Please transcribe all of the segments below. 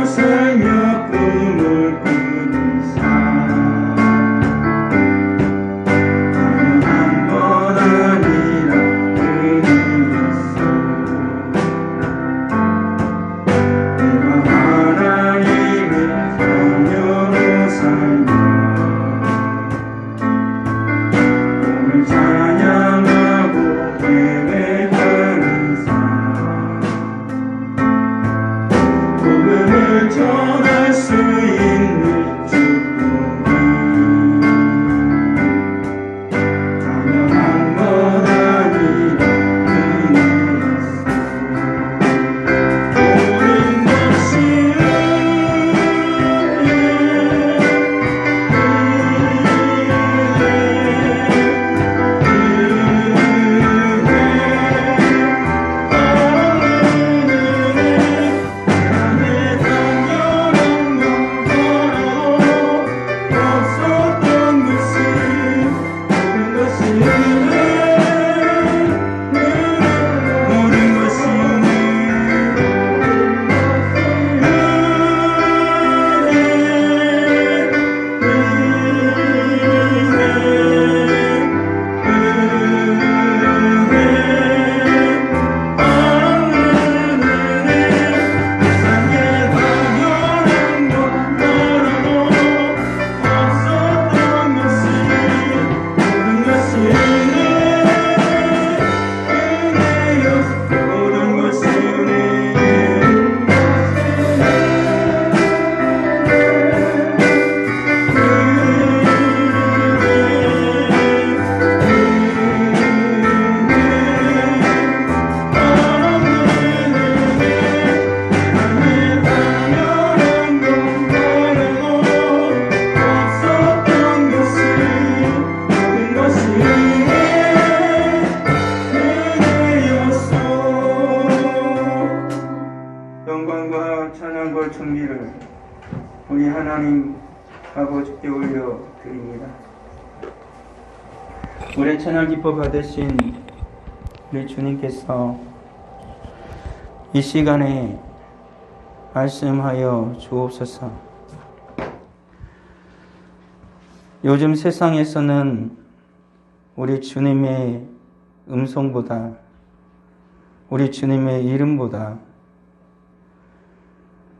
살며 꿈을 꾸는 삶 한 번 아니라 그리웠어. 내가 하나님의 자녀로 살며 오늘 찬양하고 예배하는 삶 복음을 전할 수 있는 축복이 당연한 것 아니라 은혜였어. 모든 것이 영광과 찬양과 존귀를 우리 하나님 아버지께 올려드립니다. 올해 찬양 기뻐 받으신 우리 주님께서 이 시간에 말씀하여 주옵소서. 요즘 세상에서는 우리 주님의 음성보다, 우리 주님의 이름보다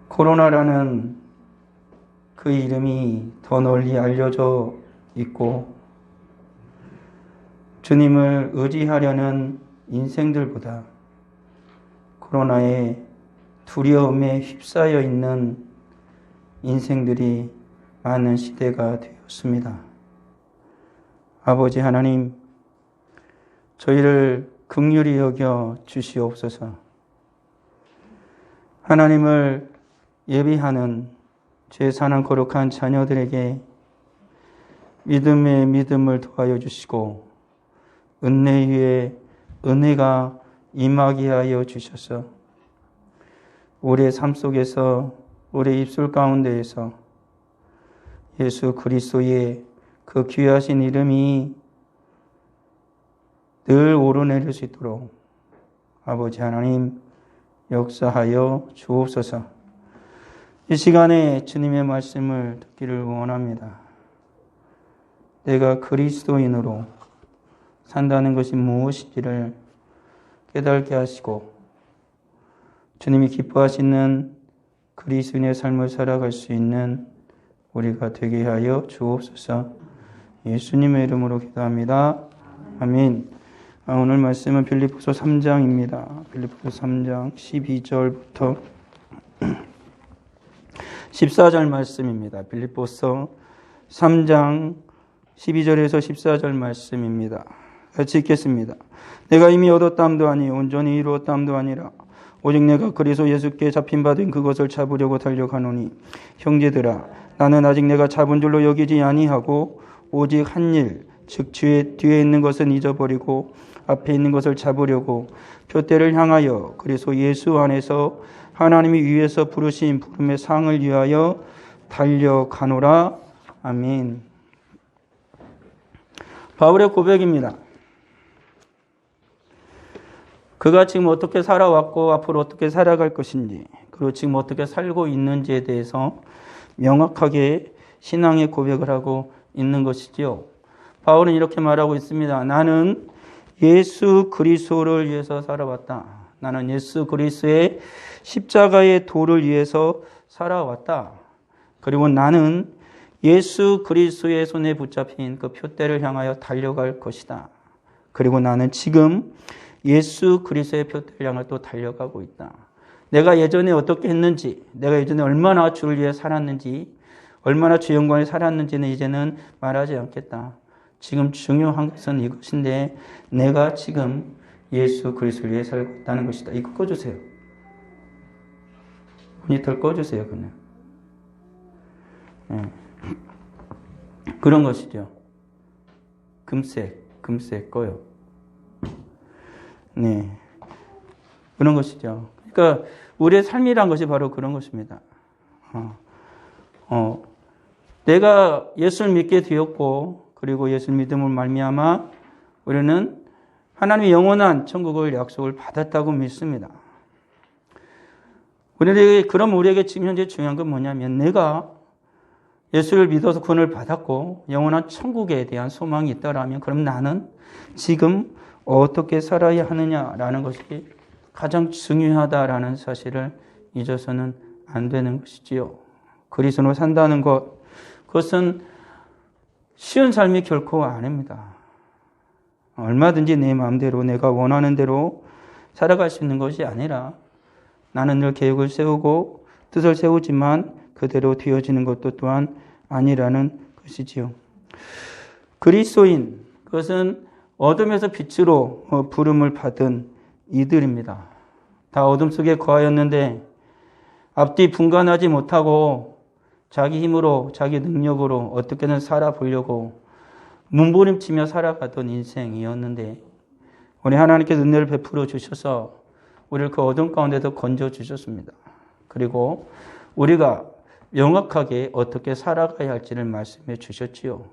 코로나라는 그 이름이 더 널리 알려져 있고, 주님을 의지하려는 인생들보다 코로나의 두려움에 휩싸여 있는 인생들이 많은 시대가 되었습니다. 아버지 하나님, 저희를 긍휼히 여겨 주시옵소서. 하나님을 예비하는 죄 사는 거룩한 자녀들에게 믿음의 믿음을 더하여 주시고 은혜 위에 은혜가 임하게 하여 주셔서 우리의 삶 속에서, 우리의 입술 가운데에서 예수 그리스도의 그 귀하신 이름이 늘 오르내릴 수 있도록 아버지 하나님 역사하여 주옵소서. 이 시간에 주님의 말씀을 듣기를 원합니다. 내가 그리스도인으로 산다는 것이 무엇인지를 깨닫게 하시고 주님이 기뻐하시는 그리스도인의 삶을 살아갈 수 있는 우리가 되게 하여 주옵소서. 예수님의 이름으로 기도합니다. 아멘. 오늘 말씀은 빌립보서 3장입니다. 빌립보서 3장 12절부터 14절 말씀입니다. 빌립보서 3장 12절에서 14절 말씀입니다. 같이 읽겠습니다. 내가 이미 얻었담도 아니 온전히 이루었담도 아니라 오직 내가 그리스도 예수께 잡힌 바 된 그것을 잡으려고 달려가노니 형제들아 나는 아직 내가 잡은 줄로 여기지 아니하고 오직 한 일 즉 뒤에 있는 것은 잊어버리고 앞에 있는 것을 잡으려고 표대를 향하여 그리스도 예수 안에서 하나님이 위에서 부르신 부름의 상을 위하여 달려가노라. 아멘. 바울의 고백입니다. 그가 지금 어떻게 살아왔고 앞으로 어떻게 살아갈 것인지, 그리고 지금 어떻게 살고 있는지에 대해서 명확하게 신앙의 고백을 하고 있는 것이지요. 바울은 이렇게 말하고 있습니다. 나는 예수 그리스도를 위해서 살아왔다. 나는 예수 그리스도의 십자가의 도를 위해서 살아왔다. 그리고 나는 예수 그리스도의 손에 붙잡힌 그 표대를 향하여 달려갈 것이다. 그리고 나는 지금 예수 그리스도의 표대를 향해 또 달려가고 있다. 내가 예전에 어떻게 했는지, 내가 예전에 얼마나 주를 위해 살았는지, 얼마나 주 영광에 살았는지는 이제는 말하지 않겠다. 지금 중요한 것은 이것인데 내가 지금 예수 그리스도를 위해 살고 있다는 것이다. 이거 꺼주세요. 모니터를 꺼주세요. 그냥. 네. 그런 것이죠. 금색 꺼요. 네. 그런 것이죠. 그러니까 우리의 삶이란 것이 바로 그런 것입니다. 내가 예수를 믿게 되었고, 그리고 예수를 믿음을 말미암아 우리는 하나님의 영원한 천국을 약속을 받았다고 믿습니다. 그럼 우리에게 지금 현재 중요한 건 뭐냐면 내가 예수를 믿어서 구원을 받았고 영원한 천국에 대한 소망이 있다라면 그럼 나는 지금 어떻게 살아야 하느냐라는 것이 가장 중요하다라는 사실을 잊어서는 안 되는 것이지요. 그리스도로 산다는 것, 그것은 쉬운 삶이 결코 아닙니다. 얼마든지 내 마음대로 내가 원하는 대로 살아갈 수 있는 것이 아니라 나는 늘 계획을 세우고 뜻을 세우지만 그대로 되어지는 것도 또한 아니라는 것이지요. 그리스도인, 그것은 어둠에서 빛으로 부름을 받은 이들입니다. 다 어둠 속에 거하였는데 앞뒤 분간하지 못하고 자기 힘으로 자기 능력으로 어떻게든 살아보려고 몸부림치며 살아가던 인생이었는데 우리 하나님께서 은혜를 베풀어 주셔서 우리를 그 어둠 가운데서 건져 주셨습니다. 그리고 우리가 명확하게 어떻게 살아가야 할지를 말씀해 주셨지요.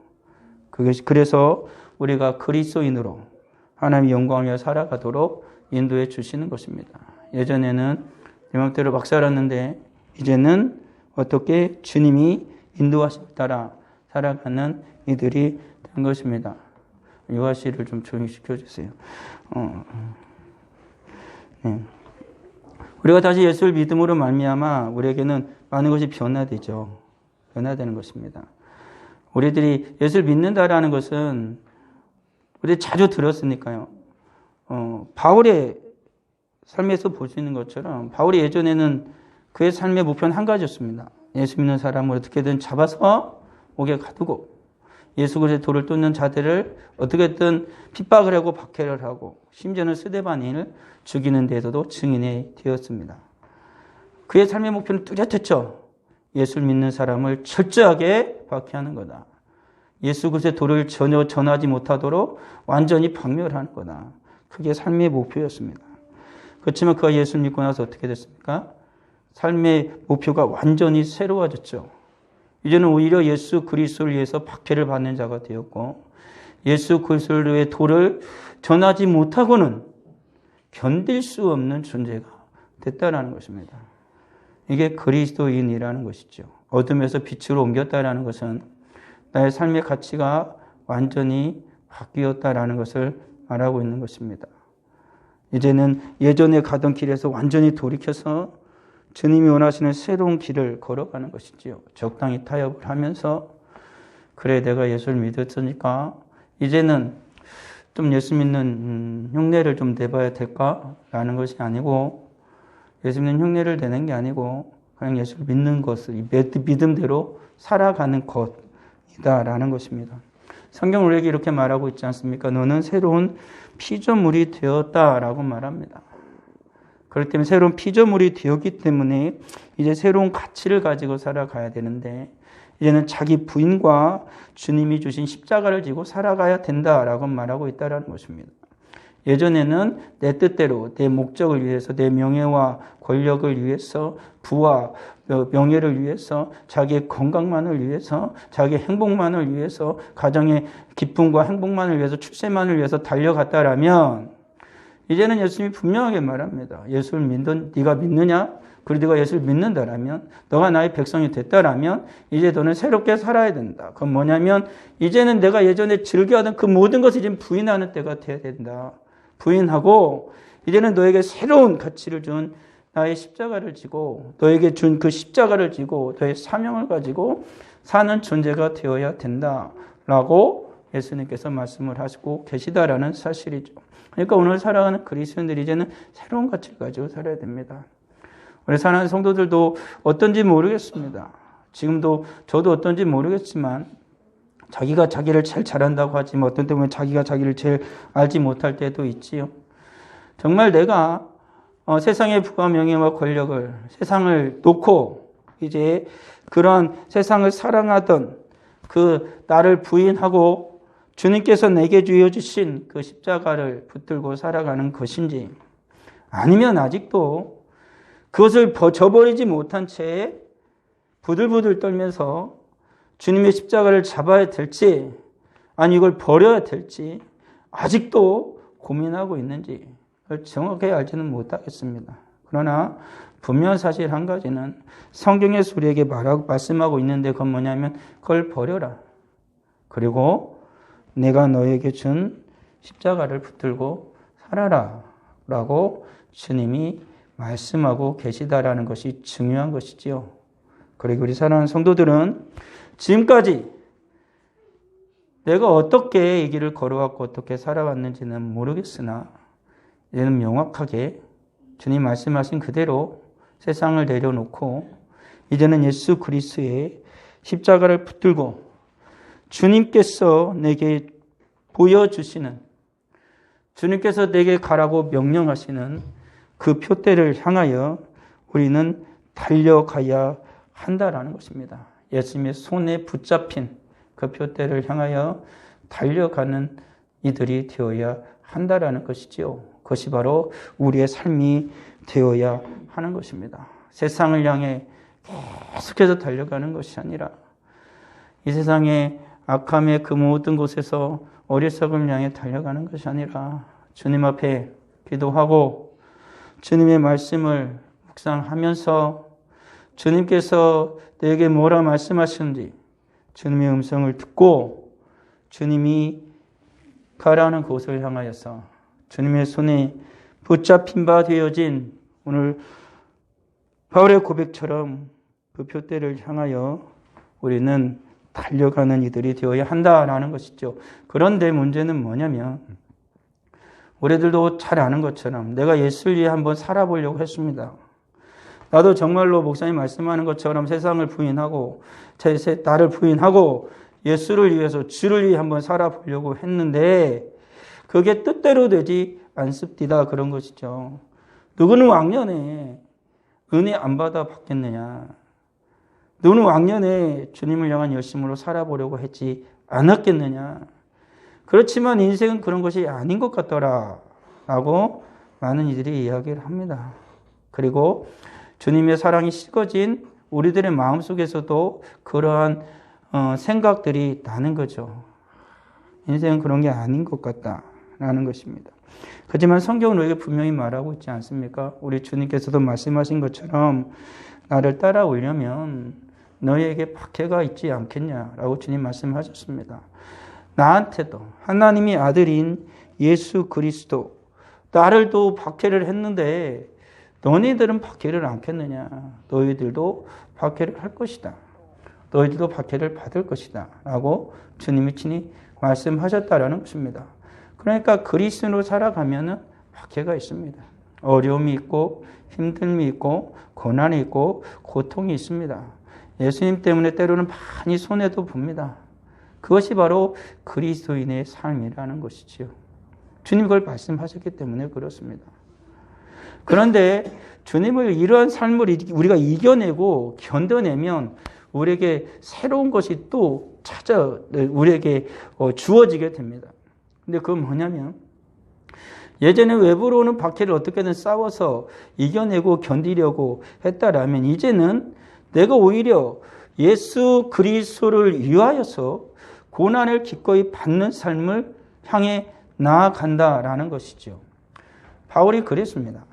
그래서 우리가 그리스도인으로 하나님의 영광을 위해 살아가도록 인도해 주시는 것입니다. 예전에는 내 맘대로 막 살았는데 이제는 어떻게 주님이 인도하심에 따라 살아가는 이들이 된 것입니다. 유아 씨를 좀 조용히 시켜주세요. 네. 우리가 다시 예수를 믿음으로 말미암아 우리에게는 많은 것이 변화되죠. 변화되는 것입니다. 우리들이 예수를 믿는다라는 것은 우리 자주 들었으니까요. 바울의 삶에서 볼 수 있는 것처럼 바울이 예전에는 그의 삶의 목표는 한 가지였습니다. 예수 믿는 사람을 어떻게든 잡아서 옥에 가두고 예수 그리스도의 도를 쫓는 자들을 어떻게든 핍박을 하고 박해를 하고 심지어는 스데반인을 죽이는 데에서도 증인이 되었습니다. 그의 삶의 목표는 뚜렷했죠. 예수를 믿는 사람을 철저하게 박해하는 거다. 예수 그리스도의 도를 전혀 전하지 못하도록 완전히 박멸하는 거다. 그게 삶의 목표였습니다. 그렇지만 그가 예수를 믿고 나서 어떻게 됐습니까? 삶의 목표가 완전히 새로워졌죠. 이제는 오히려 예수 그리스도를 위해서 박해를 받는 자가 되었고 예수 그리스도의 도를 전하지 못하고는 견딜 수 없는 존재가 됐다는 것입니다. 이게 그리스도인이라는 것이죠. 어둠에서 빛으로 옮겼다는 것은 나의 삶의 가치가 완전히 바뀌었다는 것을 말하고 있는 것입니다. 이제는 예전에 가던 길에서 완전히 돌이켜서 주님이 원하시는 새로운 길을 걸어가는 것이지요. 적당히 타협을 하면서 그래 내가 예수를 믿었으니까 이제는 좀 예수 믿는 흉내를 좀 내봐야 될까라는 것이 아니고 예수 믿는 흉내를 내는 게 아니고 그냥 예수를 믿는 것을 믿음대로 살아가는 것이다라는 것입니다. 성경은 우리에게 이렇게 말하고 있지 않습니까? 너는 새로운 피조물이 되었다라고 말합니다. 그렇기 때문에 새로운 피조물이 되었기 때문에 이제 새로운 가치를 가지고 살아가야 되는데 이제는 자기 부인과 주님이 주신 십자가를 지고 살아가야 된다라고 말하고 있다는 것입니다. 예전에는 내 뜻대로 내 목적을 위해서 내 명예와 권력을 위해서 부와 명예를 위해서 자기의 건강만을 위해서 자기의 행복만을 위해서 가정의 기쁨과 행복만을 위해서 출세만을 위해서 달려갔다라면 이제는 예수님이 분명하게 말합니다. 예수를 네가 믿느냐? 그리고 네가 예수를 믿는다라면, 너가 나의 백성이 됐다라면 이제 너는 새롭게 살아야 된다. 그건 뭐냐면 이제는 내가 예전에 즐겨하던 그 모든 것을 지금 부인하는 때가 돼야 된다. 부인하고 이제는 너에게 새로운 가치를 준 나의 십자가를 지고, 너에게 준 그 십자가를 지고 너의 사명을 가지고 사는 존재가 되어야 된다라고 예수님께서 말씀을 하시고 계시다라는 사실이죠. 그러니까 오늘 살아가는 그리스도인들이 이제는 새로운 가치를 가지고 살아야 됩니다. 우리 사랑하는 성도들도 어떤지 모르겠습니다. 지금도 저도 어떤지 모르겠지만 자기가 자기를 제일 잘한다고 하지만 어떤 때 보면 자기가 자기를 제일 알지 못할 때도 있지요. 정말 내가 세상의 부와 명예와 권력을, 세상을 놓고 이제 그런 세상을 사랑하던 그 나를 부인하고 주님께서 내게 주어주신 그 십자가를 붙들고 살아가는 것인지, 아니면 아직도 그것을 저버리지 못한 채 부들부들 떨면서 주님의 십자가를 잡아야 될지, 아니 이걸 버려야 될지 아직도 고민하고 있는지 정확하게 알지는 못하겠습니다. 그러나 분명한 사실 한 가지는 성경에서 우리에게 말씀하고 있는데 그건 뭐냐면 그걸 버려라. 그리고 내가 너에게 준 십자가를 붙들고 살아라 라고 주님이 말씀하고 계시다라는 것이 중요한 것이지요. 그리고 우리 사랑하는 성도들은 지금까지 내가 어떻게 이 길을 걸어왔고 어떻게 살아왔는지는 모르겠으나 이제는 명확하게 주님 말씀하신 그대로 세상을 내려놓고 이제는 예수 그리스도의 십자가를 붙들고 주님께서 내게 보여주시는, 주님께서 내게 가라고 명령하시는 그 표대를 향하여 우리는 달려가야 한다라는 것입니다. 예수님의 손에 붙잡힌 그 표대를 향하여 달려가는 이들이 되어야 한다라는 것이지요. 그것이 바로 우리의 삶이 되어야 하는 것입니다. 세상을 향해 계속해서 달려가는 것이 아니라 이 세상의 악함의 그 모든 곳에서 어리석음을 향해 달려가는 것이 아니라 주님 앞에 기도하고 주님의 말씀을 묵상하면서 주님께서 내게 뭐라 말씀하시는지 주님의 음성을 듣고 주님이 가라는 곳을 향하여서 주님의 손에 붙잡힌 바 되어진 오늘 바울의 고백처럼 그 표대를 향하여 우리는 달려가는 이들이 되어야 한다라는 것이죠. 그런데 문제는 뭐냐면 우리들도 잘 아는 것처럼 내가 예수를 위해 한번 살아보려고 했습니다. 나도 정말로 목사님 말씀하는 것처럼 세상을 부인하고 나를 부인하고 예수를 위해서 주를 위해 한번 살아보려고 했는데 그게 뜻대로 되지 않습니다. 그런 것이죠. 누구는 왕년에 은혜 안 받아 받겠느냐. 너는 왕년에 주님을 향한 열심으로 살아보려고 했지 않았겠느냐. 그렇지만 인생은 그런 것이 아닌 것 같더라 라고 많은 이들이 이야기를 합니다. 그리고 주님의 사랑이 식어진 우리들의 마음속에서도 그러한 생각들이 나는 거죠. 인생은 그런 게 아닌 것 같다라는 것입니다. 하지만 성경은 우리에게 분명히 말하고 있지 않습니까? 우리 주님께서도 말씀하신 것처럼 나를 따라오려면 너희에게 박해가 있지 않겠냐라고 주님 말씀하셨습니다. 나한테도 하나님의 아들인 예수 그리스도 나를 또 박해를 했는데 너희들은 박해를 않겠느냐. 너희들도 박해를 할 것이다. 너희들도 박해를 받을 것이다 라고 주님이 친히 말씀하셨다라는 것입니다. 그러니까 그리스도로 살아가면은 박해가 있습니다. 어려움이 있고 힘듦이 있고 고난이 있고 고통이 있습니다. 예수님 때문에 때로는 많이 손해도 봅니다. 그것이 바로 그리스도인의 삶이라는 것이지요. 주님 그걸 말씀하셨기 때문에 그렇습니다. 그런데 주님을 이러한 삶을 우리가 이겨내고 견뎌내면 우리에게 새로운 것이 또 우리에게 주어지게 됩니다. 근데 그건 뭐냐면 예전에 외부로 오는 박해를 어떻게든 싸워서 이겨내고 견디려고 했다라면 이제는 내가 오히려 예수 그리스도를 위하여서 고난을 기꺼이 받는 삶을 향해 나아간다라는 것이죠. 바울이 그랬습니다.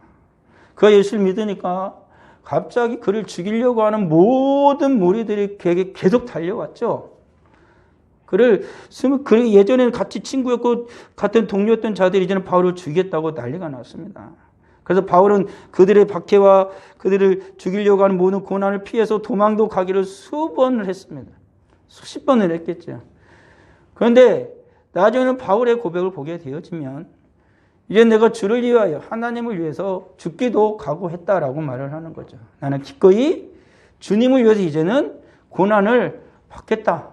그가 예수를 믿으니까 갑자기 그를 죽이려고 하는 모든 무리들이 그에게 계속 달려왔죠. 그를 예전에는 같이 친구였고 같은 동료였던 자들이 이제는 바울을 죽이겠다고 난리가 났습니다. 그래서 바울은 그들의 박해와 그들을 죽이려고 하는 모든 고난을 피해서 도망도 가기를 수번을 했습니다. 수십 번을 했겠죠. 그런데 나중에는 바울의 고백을 보게 되어지면 이제 내가 주를 위하여 하나님을 위해서 죽기도 각오했다라고 말을 하는 거죠. 나는 기꺼이 주님을 위해서 이제는 고난을 받겠다.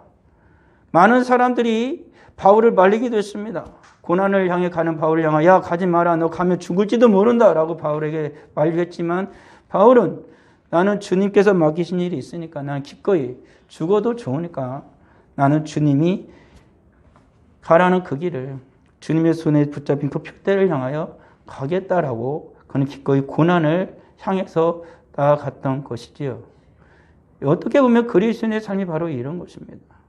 많은 사람들이 바울을 말리기도 했습니다. 고난을 향해 가는 바울을 향하여 야 가지 마라 너 가면 죽을지도 모른다 라고 바울에게 말했지만 바울은 나는 주님께서 맡기신 일이 있으니까 나는 기꺼이 죽어도 좋으니까 나는 주님이 가라는 그 길을 주님의 손에 붙잡힌 그 표대를 향하여 가겠다라고 그는 기꺼이 고난을 향해서 나아갔던 것이지요. 어떻게 보면 그리스도인의 삶이 바로 이런 것입니다.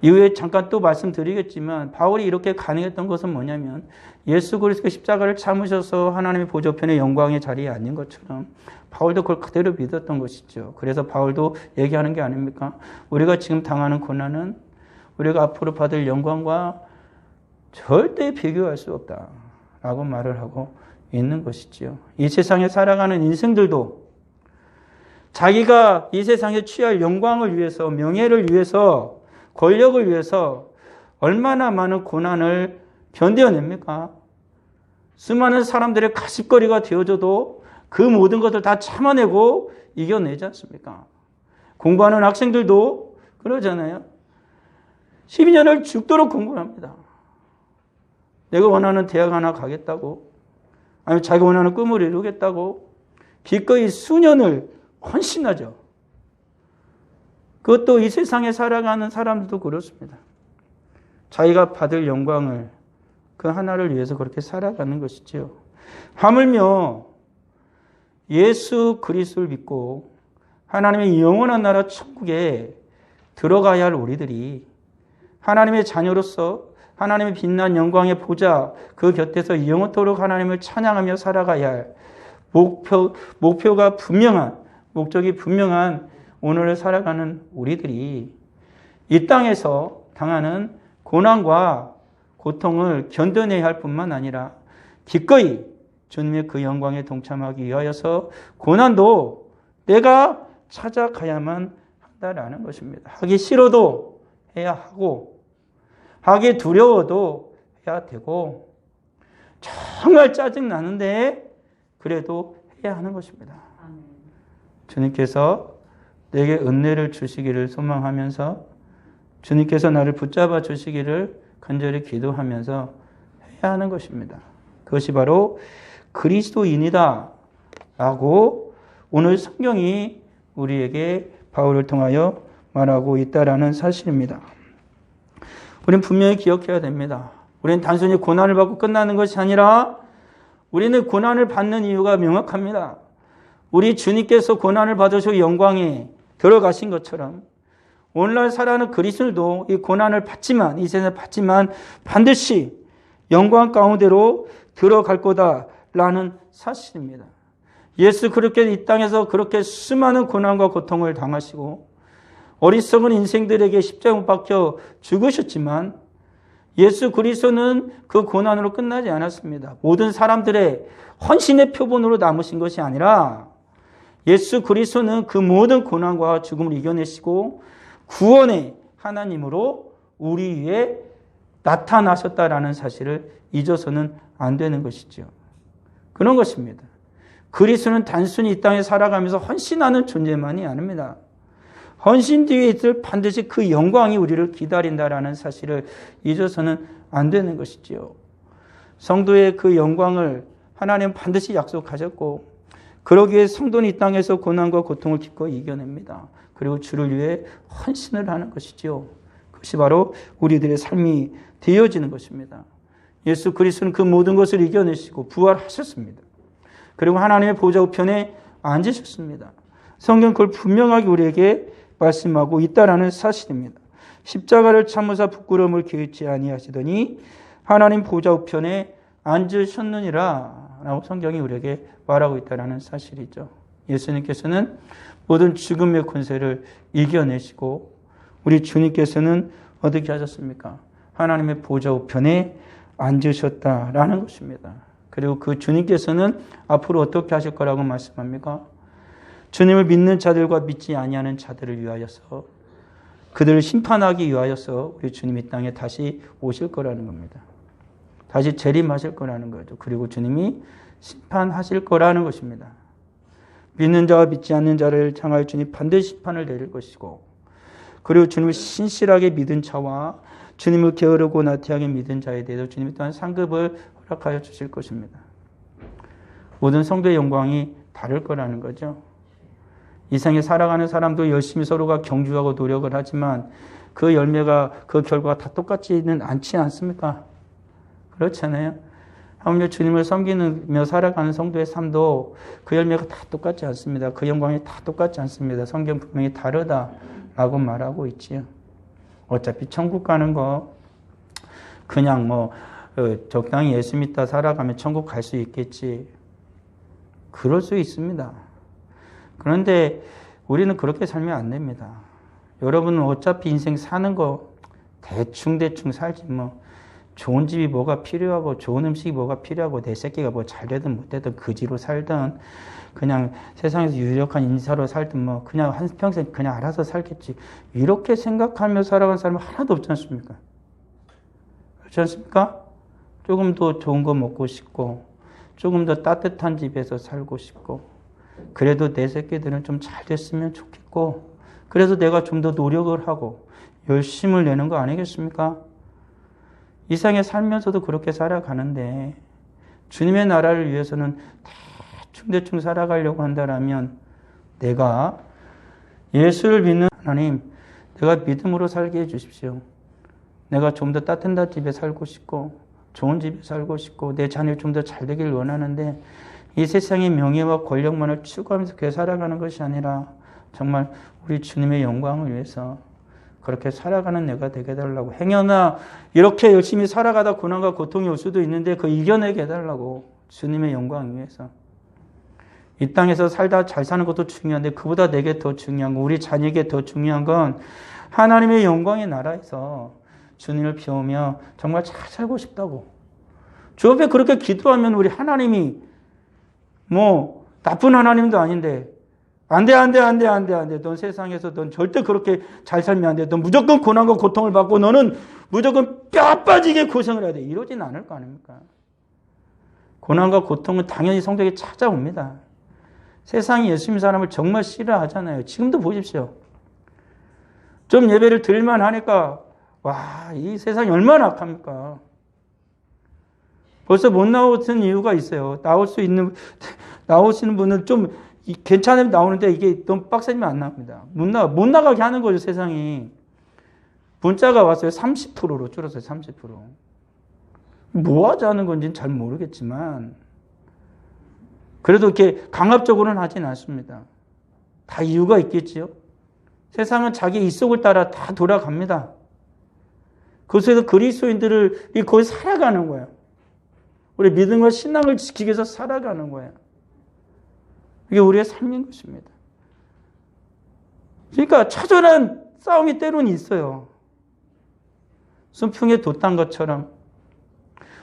이후에 잠깐 또 말씀드리겠지만 바울이 이렇게 가능했던 것은 뭐냐면 예수 그리스도의 십자가를 참으셔서 하나님의 보좌편의 영광의 자리에 앉는 것처럼 바울도 그걸 그대로 믿었던 것이죠. 그래서 바울도 얘기하는 게 아닙니까? 우리가 지금 당하는 고난은 우리가 앞으로 받을 영광과 절대 비교할 수 없다라고 말을 하고 있는 것이지요. 이 세상에 살아가는 인생들도 자기가 이 세상에 취할 영광을 위해서 명예를 위해서 권력을 위해서 얼마나 많은 고난을 견뎌냅니까? 수많은 사람들의 가십거리가 되어줘도 그 모든 것을 다 참아내고 이겨내지 않습니까? 공부하는 학생들도 그러잖아요. 12년을 죽도록 공부합니다. 내가 원하는 대학 하나 가겠다고 아니면 자기가 원하는 꿈을 이루겠다고 기꺼이 수년을 헌신하죠. 그것도 이 세상에 살아가는 사람들도 그렇습니다. 자기가 받을 영광을 그 하나를 위해서 그렇게 살아가는 것이지요. 하물며 예수 그리스도를 믿고 하나님의 영원한 나라 천국에 들어가야 할 우리들이 하나님의 자녀로서 하나님의 빛난 영광의 보좌 그 곁에서 영원토록 하나님을 찬양하며 살아가야 할 목표가 분명한 목적이 분명한 오늘을 살아가는 우리들이 이 땅에서 당하는 고난과 고통을 견뎌내야 할 뿐만 아니라 기꺼이 주님의 그 영광에 동참하기 위하여서 고난도 내가 찾아가야만 한다라는 것입니다. 하기 싫어도 해야 하고 하기 두려워도 해야 되고 정말 짜증나는데 그래도 해야 하는 것입니다. 주님께서 내게 은혜를 주시기를 소망하면서 주님께서 나를 붙잡아 주시기를 간절히 기도하면서 해야 하는 것입니다. 그것이 바로 그리스도인이다 라고 오늘 성경이 우리에게 바울을 통하여 말하고 있다라는 사실입니다. 우리는 분명히 기억해야 됩니다. 우리는 단순히 고난을 받고 끝나는 것이 아니라 우리는 고난을 받는 이유가 명확합니다. 우리 주님께서 고난을 받으시고 영광에 들어가신 것처럼 오늘날 살아가는 그리스도도 이 고난을 받지만 이 세상에 받지만 반드시 영광 가운데로 들어갈 거다라는 사실입니다. 예수 그렇게 이 땅에서 그렇게 수많은 고난과 고통을 당하시고 어리석은 인생들에게 십자가 못 박혀 죽으셨지만 예수 그리스도는 그 고난으로 끝나지 않았습니다. 모든 사람들의 헌신의 표본으로 남으신 것이 아니라 예수 그리스도는 그 모든 고난과 죽음을 이겨내시고 구원의 하나님으로 우리 위에 나타나셨다라는 사실을 잊어서는 안 되는 것이죠. 그런 것입니다. 그리스도는 단순히 이 땅에 살아가면서 헌신하는 존재만이 아닙니다. 헌신 뒤에 있을 반드시 그 영광이 우리를 기다린다라는 사실을 잊어서는 안 되는 것이지요. 성도의 그 영광을 하나님은 반드시 약속하셨고 그러기에 성도는 이 땅에서 고난과 고통을 기꺼이 이겨냅니다. 그리고 주를 위해 헌신을 하는 것이지요. 그것이 바로 우리들의 삶이 되어지는 것입니다. 예수 그리스도는 그 모든 것을 이겨내시고 부활하셨습니다. 그리고 하나님의 보좌 우편에 앉으셨습니다. 성경 그걸 분명하게 우리에게 말씀하고 있다라는 사실입니다. 십자가를 참으사 부끄러움을 개의치 아니하시더니 하나님 보좌 우편에 앉으셨느니라 라고 성경이 우리에게 말하고 있다는 사실이죠. 예수님께서는 모든 죽음의 권세를 이겨내시고 우리 주님께서는 어떻게 하셨습니까? 하나님의 보좌 우편에 앉으셨다라는 것입니다. 그리고 그 주님께서는 앞으로 어떻게 하실 거라고 말씀합니까? 주님을 믿는 자들과 믿지 아니하는 자들을 위하여서 그들을 심판하기 위하여서 우리 주님이 이 땅에 다시 오실 거라는 겁니다. 다시 재림하실 거라는 거죠. 그리고 주님이 심판하실 거라는 것입니다. 믿는 자와 믿지 않는 자를 향하여 주님 반드시 심판을 내릴 것이고 그리고 주님을 신실하게 믿은 자와 주님을 게으르고 나태하게 믿은 자에 대해서 주님이 또한 상급을 허락하여 주실 것입니다. 모든 성도의 영광이 다를 거라는 거죠. 이 세상에 살아가는 사람도 열심히 서로가 경주하고 노력을 하지만 그 열매가 그 결과가 다 똑같지는 않지 않습니까? 그렇잖아요. 하물며 주님을 섬기며 살아가는 성도의 삶도 그 열매가 다 똑같지 않습니다. 그 영광이 다 똑같지 않습니다. 성경 분명히 다르다라고 말하고 있지요. 어차피 천국 가는 거 그냥 적당히 예수 믿다 살아가면 천국 갈 수 있겠지. 그럴 수 있습니다. 그런데 우리는 그렇게 살면 안 됩니다. 여러분은 어차피 인생 사는 거 대충 살지 좋은 집이 뭐가 필요하고 좋은 음식이 뭐가 필요하고 내 새끼가 뭐 잘 되든 못 되든 그지로 살든 그냥 세상에서 유력한 인사로 살든 그냥 한평생 그냥 알아서 살겠지. 이렇게 생각하며 살아가는 사람은 하나도 없지 않습니까? 그렇지 않습니까? 조금 더 좋은 거 먹고 싶고 조금 더 따뜻한 집에서 살고 싶고 그래도 내 새끼들은 좀 잘 됐으면 좋겠고 그래서 내가 좀 더 노력을 하고 열심을 내는 거 아니겠습니까? 이 세상에 살면서도 그렇게 살아가는데 주님의 나라를 위해서는 대충 살아가려고 한다면 내가 예수를 믿는 하나님, 내가 믿음으로 살게 해주십시오. 내가 좀 더 따뜻한 집에 살고 싶고 좋은 집에 살고 싶고 내 자녀를 좀 더 잘 되길 원하는데 이 세상의 명예와 권력만을 추구하면서 그렇게 살아가는 것이 아니라 정말 우리 주님의 영광을 위해서 그렇게 살아가는 내가 되게 해달라고. 행여나 이렇게 열심히 살아가다 고난과 고통이 올 수도 있는데 그 이겨내게 해달라고. 주님의 영광을 위해서. 이 땅에서 살다 잘 사는 것도 중요한데 그보다 내게 더 중요한 건 우리 자녀에게 더 중요한 건 하나님의 영광의 나라에서 주님을 비우며 정말 잘 살고 싶다고. 주 앞에 그렇게 기도하면 우리 하나님이 나쁜 하나님도 아닌데 안 돼. 넌 세상에서 넌 절대 그렇게 잘 살면 안 돼. 넌 무조건 고난과 고통을 받고 너는 무조건 뼈 빠지게 고생을 해야 돼. 이러진 않을 거 아닙니까? 고난과 고통은 당연히 성도에게 찾아옵니다. 세상이 예수 믿는 사람을 정말 싫어하잖아요. 지금도 보십시오. 좀 예배를 드릴만 하니까 이 세상이 얼마나 악합니까? 벌써 못 나오는 이유가 있어요. 나오시는 분은 좀 괜찮으면 나오는데 이게 너무 빡세면 안 나옵니다. 못 나가게 하는 거죠, 세상이. 문자가 왔어요. 30%로 줄었어요, 30%. 뭐 하자는 건지는 잘 모르겠지만, 그래도 이렇게 강압적으로는 하진 않습니다. 다 이유가 있겠지요. 세상은 자기 이속을 따라 다 돌아갑니다. 그것에서 그리스도인들이 거기 살아가는 거예요. 우리 믿음과 신앙을 지키기 위해서 살아가는 거예요. 이게 우리의 삶인 것입니다. 그러니까 처절한 싸움이 때로는 있어요. 순풍에 돛단 것처럼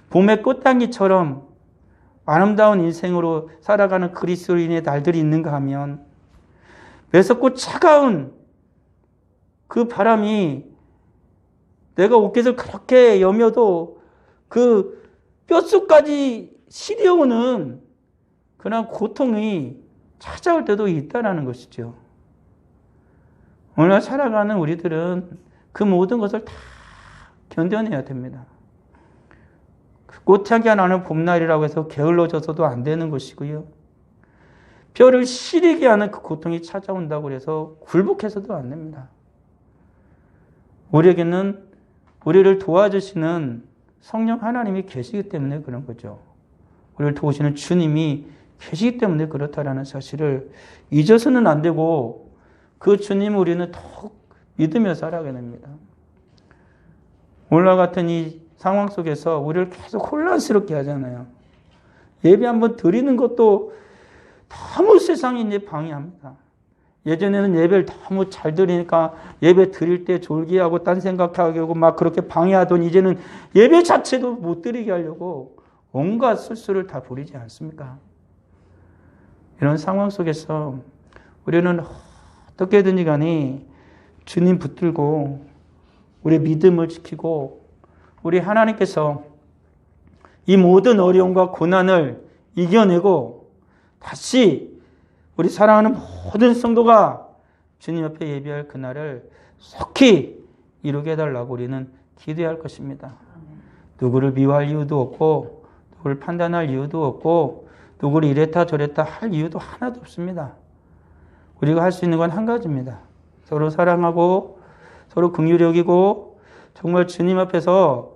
봄의 꽃향기처럼 아름다운 인생으로 살아가는 그리스도인의 날들이 있는가 하면 매섭고 차가운 그 바람이 내가 옷깃을 그렇게 여며도 그 뼛속까지 시려오는 그런 고통이 찾아올 때도 있다는 것이죠. 오늘 살아가는 우리들은 그 모든 것을 다 견뎌내야 됩니다. 꽃향기 나는 봄날이라고 해서 게을러져서도 안 되는 것이고요. 뼈를 시리게 하는 그 고통이 찾아온다고 해서 굴복해서도 안 됩니다. 우리에게는 우리를 도와주시는 성령 하나님이 계시기 때문에 그런 거죠. 우리를 도우시는 주님이 계시기 때문에 그렇다라는 사실을 잊어서는 안 되고 그 주님을 우리는 더욱 믿으며 살아가야 됩니다. 오늘과 같은 이 상황 속에서 우리를 계속 혼란스럽게 하잖아요. 예배 한번 드리는 것도 너무 세상이 이제 방해합니다. 예전에는 예배를 너무 잘 드리니까 예배 드릴 때 졸기하고 딴 생각하게 하고 막 그렇게 방해하더니 이제는 예배 자체도 못 드리게 하려고 온갖 술수를 다 부리지 않습니까? 이런 상황 속에서 우리는 어떻게든지 간에 주님 붙들고 우리의 믿음을 지키고 우리 하나님께서 이 모든 어려움과 고난을 이겨내고 다시 우리 사랑하는 모든 성도가 주님 앞에 예배할 그날을 속히 이루게 해달라고 우리는 기도해야 할 것입니다. 누구를 미워할 이유도 없고 누구를 판단할 이유도 없고 누구를 이랬다 저랬다 할 이유도 하나도 없습니다. 우리가 할 수 있는 건 한 가지입니다. 서로 사랑하고 서로 긍휼히 여기고 정말 주님 앞에서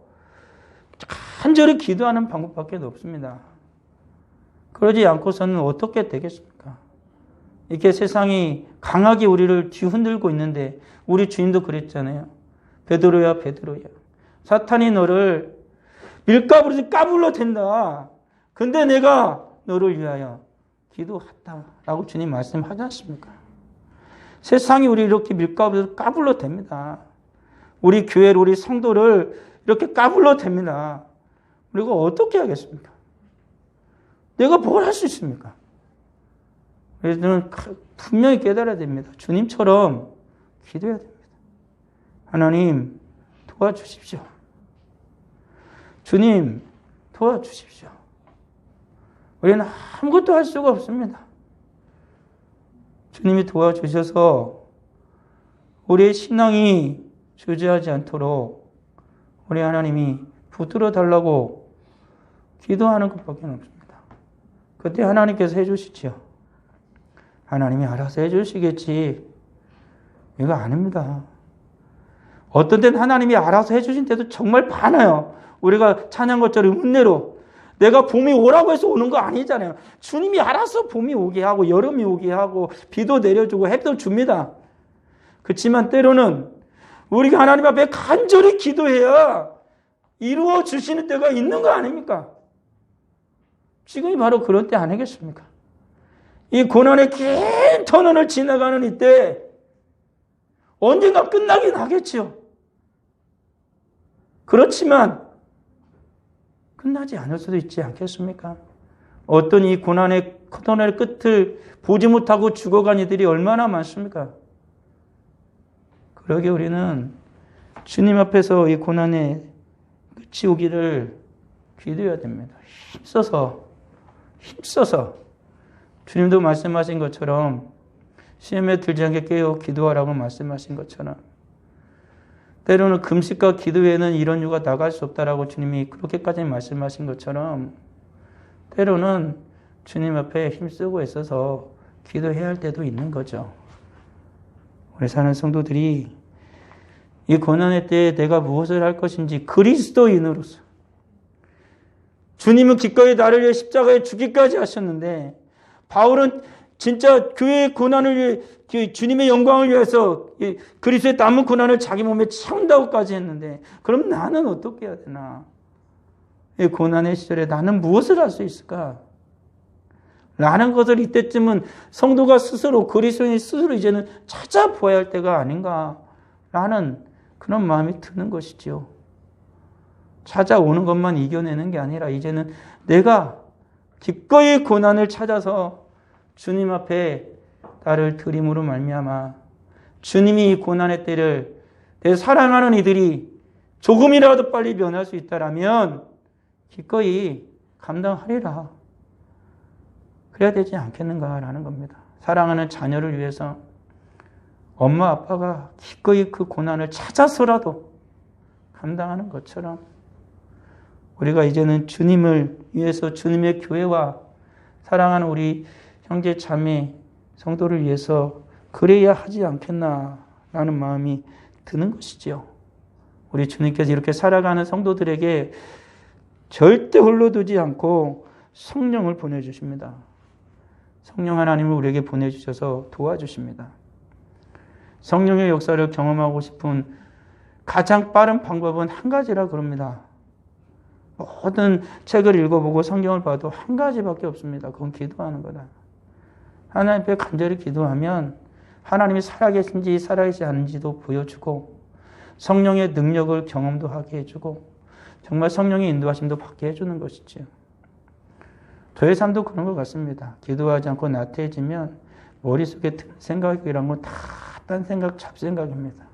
간절히 기도하는 방법밖에 없습니다. 그러지 않고서는 어떻게 되겠습니까? 이렇게 세상이 강하게 우리를 뒤흔들고 있는데 우리 주님도 그랬잖아요. 베드로야 베드로야. 사탄이 너를 밀가부르듯 까불러 댄다. 근데 내가 너를 위하여 기도했다라고 주님 말씀하지 않습니까? 세상이 우리 이렇게 밀가부르듯 까불러 댑니다. 우리 교회를 우리 성도를 이렇게 까불러 댑니다. 우리가 어떻게 하겠습니까? 내가 뭘 할 수 있습니까? 그래서 저는 분명히 깨달아야 됩니다. 주님처럼 기도해야 됩니다. 하나님 도와주십시오. 주님 도와주십시오. 우리는 아무것도 할 수가 없습니다. 주님이 도와주셔서 우리의 신앙이 주저하지 않도록 우리 하나님이 붙들어 달라고 기도하는 것밖에 없습니다. 그때 하나님께서 해주시죠. 하나님이 알아서 해주시겠지. 이거 아닙니다. 어떤 때는 하나님이 알아서 해주신 때도 정말 많아요. 우리가 찬양 것처럼 은혜로 내가 봄이 오라고 해서 오는 거 아니잖아요. 주님이 알아서 봄이 오게 하고 여름이 오게 하고 비도 내려주고 햇도 줍니다. 그렇지만 때로는 우리가 하나님 앞에 간절히 기도해야 이루어 주시는 때가 있는 거 아닙니까? 지금이 바로 그런 때 아니겠습니까? 이 고난의 긴 터널을 지나가는 이때 언젠가 끝나긴 하겠지요. 그렇지만 끝나지 않을 수도 있지 않겠습니까? 어떤 이 고난의 터널의 끝을 보지 못하고 죽어간 이들이 얼마나 많습니까? 그러게 우리는 주님 앞에서 이 고난의 끝이 오기를 기도해야 됩니다. 힘써서 주님도 말씀하신 것처럼 시험에 들지 않게 깨어 기도하라고 말씀하신 것처럼 때로는 금식과 기도 외에는 이런 이유가 나갈 수 없다라고 주님이 그렇게까지 말씀하신 것처럼 때로는 주님 앞에 힘쓰고 있어서 기도해야 할 때도 있는 거죠. 우리 사는 성도들이 이 고난의 때에 내가 무엇을 할 것인지 그리스도인으로서 주님은 기꺼이 나를 위해 십자가에 죽기까지 하셨는데 바울은 진짜 교회의 고난을 위해 주님의 영광을 위해서 그리스도의 남은 고난을 자기 몸에 채운다고까지 했는데 그럼 나는 어떻게 해야 되나? 이 고난의 시절에 나는 무엇을 할 수 있을까? 라는 것을 이때쯤은 성도가 스스로 그리스도인이 스스로 이제는 찾아보아야 할 때가 아닌가라는 그런 마음이 드는 것이지요. 찾아오는 것만 이겨내는 게 아니라 이제는 내가 기꺼이 고난을 찾아서 주님 앞에 나를 드림으로 말미암아 주님이 이 고난의 때를 내 사랑하는 이들이 조금이라도 빨리 면할 수 있다라면 기꺼이 감당하리라. 그래야 되지 않겠는가라는 겁니다. 사랑하는 자녀를 위해서 엄마 아빠가 기꺼이 그 고난을 찾아서라도 감당하는 것처럼 우리가 이제는 주님을 위해서 주님의 교회와 사랑하는 우리 형제 자매 성도를 위해서 그래야 하지 않겠나라는 마음이 드는 것이지요. 우리 주님께서 이렇게 살아가는 성도들에게 절대 홀로 두지 않고 성령을 보내주십니다. 성령 하나님을 우리에게 보내주셔서 도와주십니다. 성령의 역사를 경험하고 싶은 가장 빠른 방법은 한 가지라 그럽니다. 모든 책을 읽어보고 성경을 봐도 한 가지밖에 없습니다. 그건 기도하는 거다. 하나님 앞에 간절히 기도하면 하나님이 살아계신지 살아계시지 않은지도 보여주고 성령의 능력을 경험도 하게 해주고 정말 성령의 인도하심도 받게 해주는 것이지요. 저의 삶도 그런 것 같습니다. 기도하지 않고 나태해지면 머릿속에 드는 생각이란 건 다 딴 생각, 잡생각입니다.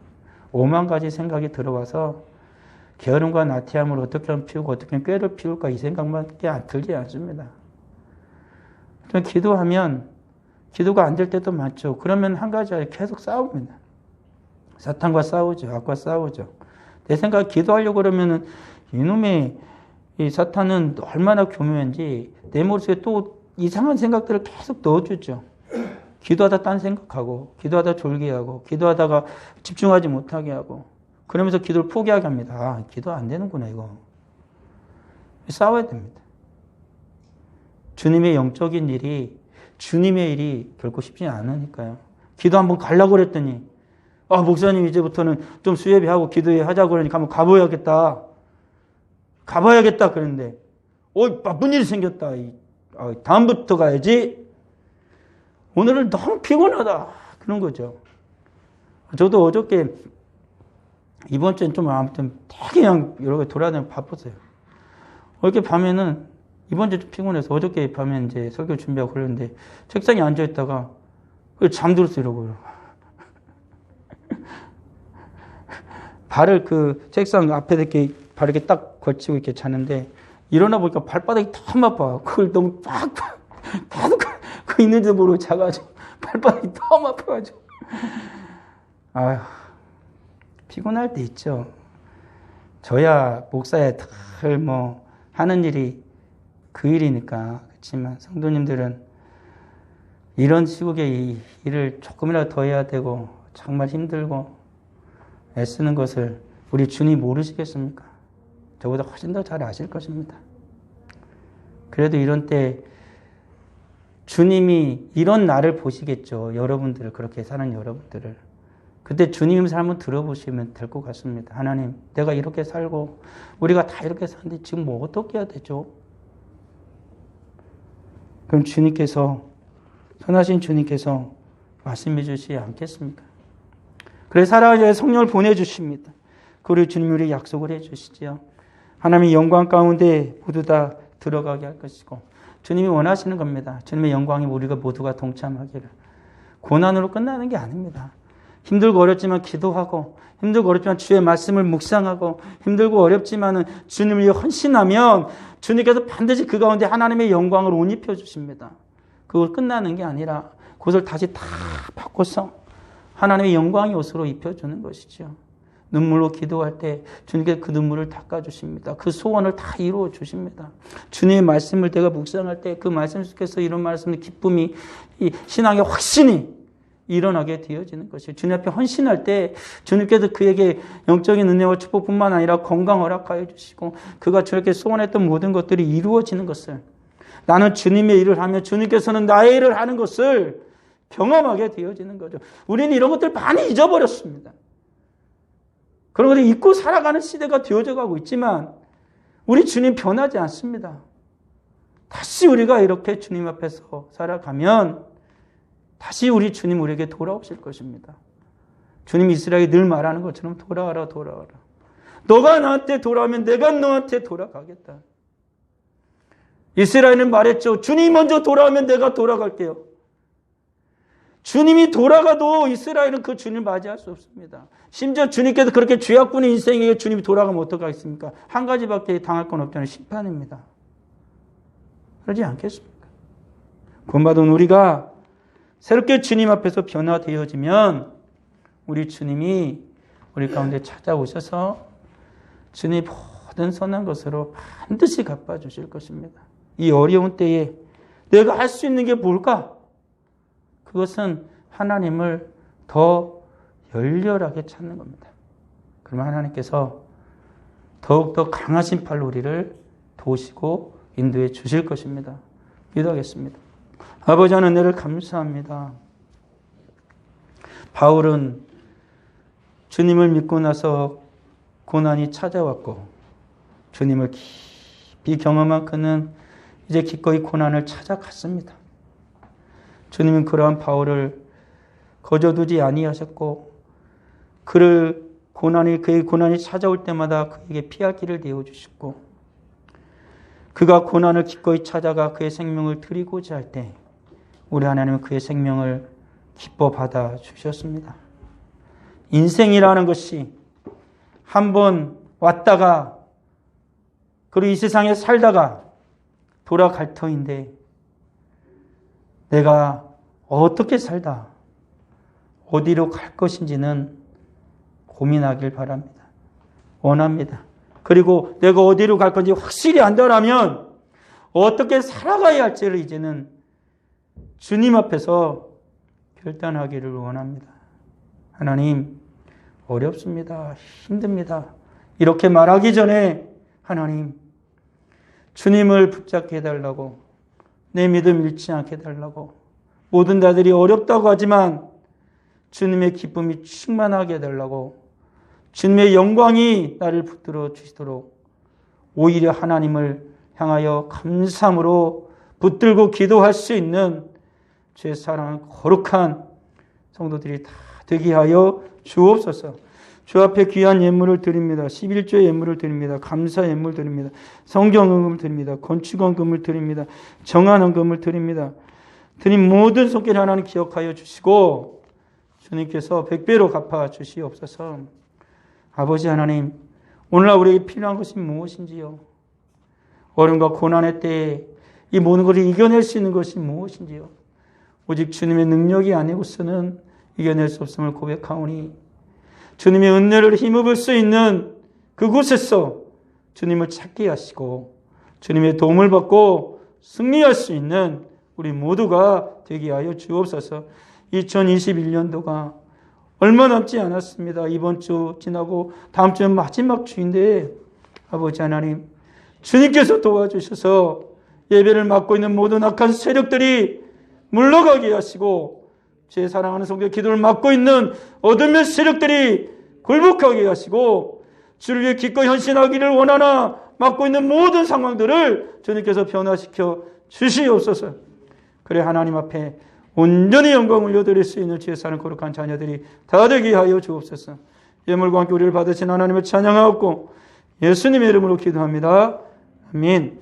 5만 가지 생각이 들어와서 게으름과 나태함을 어떻게 하면 피우고 어떻게 하면 꾀를 피울까 이 생각밖에 안 들지 않습니다. 기도하면 기도가 안 될 때도 많죠. 그러면 한 가지 계속 싸웁니다. 사탄과 싸우죠. 악과 싸우죠. 내 생각 기도하려고 그러면은 이놈의 이 사탄은 얼마나 교묘한지 내 머릿속에 또 이상한 생각들을 계속 넣어주죠. 기도하다 딴 생각하고 기도하다 졸기하고 기도하다가 집중하지 못하게 하고 그러면서 기도를 포기하게 합니다. 아, 기도 안 되는구나 이거. 싸워야 됩니다. 주님의 영적인 일이 주님의 일이 결코 쉽지 않으니까요. 기도 한번 가려고 그랬더니 목사님 이제부터는 좀 수예배하고 기도회 하자고 그러니까 한번 가봐야겠다 그랬는데 바쁜 일이 생겼다. 다음부터 가야지. 오늘은 너무 피곤하다. 그런 거죠. 저도 어저께 이번 주엔 좀 아무튼 되게 그냥 여러 개 돌아다니며 바빴어요. 어저께 밤에는 이번 주 좀 피곤해서 어저께 밤에 이제 설교 준비하고 그러는데 책상에 앉아있다가 잠들었어요. 이러고. 발을 그 책상 앞에 이렇게 발을 이렇게 딱 걸치고 이렇게 자는데 일어나 보니까 발바닥이 너무 아파. 그걸 너무 계속 그 있는지도 모르고 자가지고 발바닥이 너무 아파가지고. 아휴, 피곤할 때 있죠. 저야 목사야 늘 하는 일이 그 일이니까. 그렇지만 성도님들은 이런 시국에 이 일을 조금이라도 더 해야 되고 정말 힘들고 애쓰는 것을 우리 주님 모르시겠습니까? 저보다 훨씬 더 잘 아실 것입니다. 그래도 이런 때 주님이 이런 나를 보시겠죠. 여러분들을, 그렇게 사는 여러분들을. 그때 주님 삶을 들어보시면 될 것 같습니다. 하나님, 내가 이렇게 살고 우리가 다 이렇게 사는데 지금 어떻게 해야 되죠? 그럼 주님께서, 선하신 주님께서 말씀해 주시지 않겠습니까? 그래서 살아가야 성령을 보내주십니다. 그리고 주님이 우리 약속을 해주시지요. 하나님의 영광 가운데 모두 다 들어가게 할 것이고 주님이 원하시는 겁니다. 주님의 영광에 우리가 모두가 동참하기를. 고난으로 끝나는 게 아닙니다. 힘들고 어렵지만 기도하고 힘들고 어렵지만 주의 말씀을 묵상하고 힘들고 어렵지만 주님을 위해 헌신하면 주님께서 반드시 그 가운데 하나님의 영광을 옷 입혀주십니다. 그걸 끝나는 게 아니라 그것을 다시 다 바꿔서 하나님의 영광의 옷으로 입혀주는 것이죠. 눈물로 기도할 때 주님께서 그 눈물을 닦아주십니다. 그 소원을 다 이루어 주십니다. 주님의 말씀을 내가 묵상할 때 그 말씀 속에서 이런 말씀의 기쁨이 이 신앙의 확신이 일어나게 되어지는 것이에요. 주님 앞에 헌신할 때 주님께서 그에게 영적인 은혜와 축복뿐만 아니라 건강 허락하여 주시고 그가 저렇게 소원했던 모든 것들이 이루어지는 것을, 나는 주님의 일을 하며 주님께서는 나의 일을 하는 것을 경험하게 되어지는 거죠. 우리는 이런 것들 많이 잊어버렸습니다. 그런 것을 잊고 살아가는 시대가 되어져 가고 있지만 우리 주님 변하지 않습니다. 다시 우리가 이렇게 주님 앞에서 살아가면 다시 우리 주님 우리에게 돌아오실 것입니다. 주님 이스라엘이 늘 말하는 것처럼 돌아와라, 돌아와라. 너가 나한테 돌아오면 내가 너한테 돌아가겠다. 이스라엘은 말했죠. 주님 먼저 돌아오면 내가 돌아갈게요. 주님이 돌아가도 이스라엘은 그 주님을 맞이할 수 없습니다. 심지어 주님께서 그렇게 죄악분의 인생에게 주님이 돌아가면 어떡하겠습니까? 한 가지밖에 당할 건 없잖아요. 심판입니다. 그러지 않겠습니까? 구원받은 우리가 새롭게 주님 앞에서 변화되어지면 우리 주님이 우리 가운데 찾아오셔서 주님 모든 선한 것으로 반드시 갚아주실 것입니다. 이 어려운 때에 내가 할 수 있는 게 뭘까? 그것은 하나님을 더 열렬하게 찾는 겁니다. 그러면 하나님께서 더욱더 강하신 팔로 우리를 도우시고 인도해 주실 것입니다. 기도하겠습니다. 아버지 하나님 은혜를 감사합니다. 바울은 주님을 믿고 나서 고난이 찾아왔고 주님을 깊이 경험한 그는 이제 기꺼이 고난을 찾아갔습니다. 주님은 그러한 바울을 거저두지 아니하셨고 그의 고난이 찾아올 때마다 그에게 피할 길을 내어주셨고 그가 고난을 기꺼이 찾아가 그의 생명을 드리고자 할 때 우리 하나님은 그의 생명을 기뻐 받아 주셨습니다. 인생이라는 것이 한번 왔다가 그리고 이 세상에 살다가 돌아갈 터인데 내가 어떻게 살다 어디로 갈 것인지는 고민하길 바랍니다. 원합니다. 그리고 내가 어디로 갈 건지 확실히 안다라면 어떻게 살아가야 할지를 이제는 주님 앞에서 결단하기를 원합니다. 하나님, 어렵습니다. 힘듭니다. 이렇게 말하기 전에 하나님, 주님을 붙잡게 해달라고, 내 믿음 잃지 않게 해달라고, 모든 자들이 어렵다고 하지만 주님의 기쁨이 충만하게 해달라고, 주님의 영광이 나를 붙들어 주시도록 오히려 하나님을 향하여 감사함으로 붙들고 기도할 수 있는 주의 사랑하는 거룩한 성도들이 다 되게 하여 주옵소서. 주 앞에 귀한 예물을 드립니다. 11조의 예물을 드립니다. 감사 예물 드립니다. 성경헌금을 드립니다. 건축헌금을 드립니다. 정한헌금을 드립니다. 드린 모든 손길 하나님 기억하여 주시고 주님께서 100배로 갚아 주시옵소서. 아버지 하나님, 오늘날 우리에게 필요한 것이 무엇인지요? 어려움과 고난의 때에 이 모든 것을 이겨낼 수 있는 것이 무엇인지요? 오직 주님의 능력이 아니고서는 이겨낼 수 없음을 고백하오니 주님의 은혜를 힘입을 수 있는 그곳에서 주님을 찾게 하시고 주님의 도움을 받고 승리할 수 있는 우리 모두가 되게 하여 주옵소서. 2021년도가 얼마 남지 않았습니다. 이번 주 지나고 다음 주는 마지막 주인데 아버지 하나님, 주님께서 도와주셔서 예배를 맡고 있는 모든 악한 세력들이 물러가게 하시고 제 사랑하는 성도 기도를 맡고 있는 어둠의 세력들이 굴복하게 하시고 주를 위해 기꺼이 헌신하기를 원하나 맡고 있는 모든 상황들을 주님께서 변화시켜 주시옵소서. 그래 하나님 앞에 온전히 영광을 올려드릴 수 있는 주의 사는 거룩한 자녀들이 다 되게 하여 주옵소서. 예물과 함께 우리를 받으신 하나님을 찬양하옵고 예수님의 이름으로 기도합니다. 아멘.